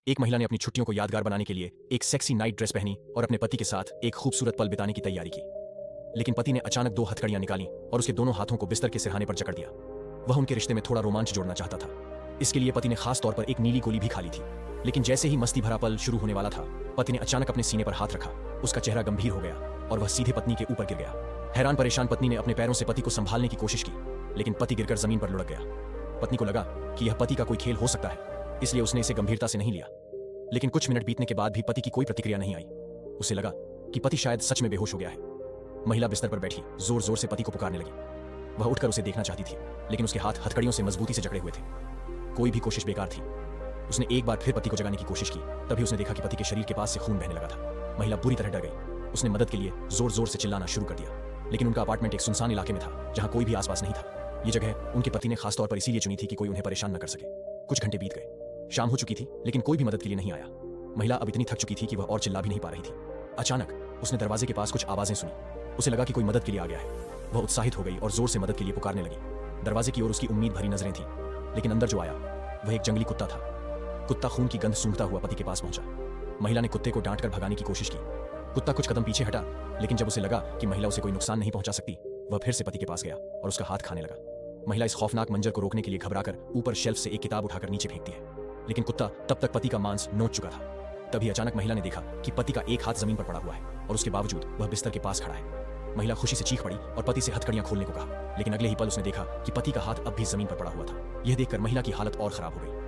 एक महिला ने अपनी छुट्टियों को यादगार बनाने के लिए एक सेक्सी नाइट ड्रेस पहनी और अपने पति के साथ एक खूबसूरत पल बिताने की तैयारी की। लेकिन पति ने अचानक दो हथकड़ियां निकाली और उसके दोनों हाथों को बिस्तर के सिरहाने पर जकड़ दिया। वह उनके रिश्ते में थोड़ा रोमांच जोड़ना चाहता था। इसके लिए पति ने खास तौर पर एक नीली गोली भी खा ली थी। लेकिन जैसे ही मस्ती भरा पल शुरू होने वाला था, पति ने अचानक अपने सीने पर हाथ रखा। उसका चेहरा गंभीर हो गया और वह सीधे पत्नी के ऊपर गिर गया। हैरान परेशान पत्नी ने अपने पैरों से पति को संभालने की कोशिश की, लेकिन पति गिरकर जमीन पर लुढ़क गया। पत्नी को लगा कि यह पति का कोई खेल हो सकता है, इसलिए उसने इसे गंभीरता से नहीं लिया। लेकिन कुछ मिनट बीतने के बाद भी पति की कोई प्रतिक्रिया नहीं आई। उसे लगा कि पति शायद सच में बेहोश हो गया है। महिला बिस्तर पर बैठी जोर जोर से पति को पुकारने लगी। वह उठकर उसे देखना चाहती थी, लेकिन उसके हाथ हथकड़ियों से मजबूती से जकड़े हुए थे। कोई भी कोशिश बेकार थी। उसने एक बार फिर पति को जगाने की कोशिश की, तभी उसने देखा कि पति के शरीर के पास से खून बहने लगा था। महिला बुरी तरह डर गई। उसने मदद के लिए जोर जोर से चिल्लाना शुरू कर दिया, लेकिन उनका अपार्टमेंट एक सुनसान इलाके में था, जहां कोई भी आसपास नहीं था। ये जगह उनके पति ने खासतौर पर इसीलिए चुनी थी कि कोई उन्हें परेशान न कर सके। कुछ घंटे बीत गए। शाम हो चुकी थी, लेकिन कोई भी मदद के लिए नहीं आया। महिला अब इतनी थक चुकी थी कि वह और चिल्ला भी नहीं पा रही थी। अचानक उसने दरवाजे के पास कुछ आवाजें सुनी। उसे लगा कि कोई मदद के लिए आ गया है। वह उत्साहित हो गई और जोर से मदद के लिए पुकारने लगी। दरवाजे की ओर उसकी उम्मीद भरी नजरें थीं, लेकिन अंदर जो आया वह एक जंगली कुत्ता था। कुत्ता खून की गंध सूंघता हुआ पति के पास पहुंचा। महिला ने कुत्ते को डांटकर भगाने की कोशिश की। कुत्ता कुछ कदम पीछे हटा, लेकिन जब उसे लगा कि महिला उसे कोई नुकसान नहीं पहुंचा सकती, वह फिर से पति के पास गया और उसका हाथ खाने लगा। महिला इस खौफनाक मंजर को रोकने के लिए घबराकर ऊपर शेल्फ से एक किताब उठाकर नीचे फेंकती है, लेकिन कुत्ता तब तक पति का मांस नोच चुका था। तभी अचानक महिला ने देखा कि पति का एक हाथ जमीन पर पड़ा हुआ है और उसके बावजूद वह बिस्तर के पास खड़ा है। महिला खुशी से चीख पड़ी और पति से हथकड़ियां खोलने को कहा, लेकिन अगले ही पल उसने देखा कि पति का हाथ अब भी जमीन पर पड़ा हुआ था। यह देखकर महिला की हालत और खराब हो गई।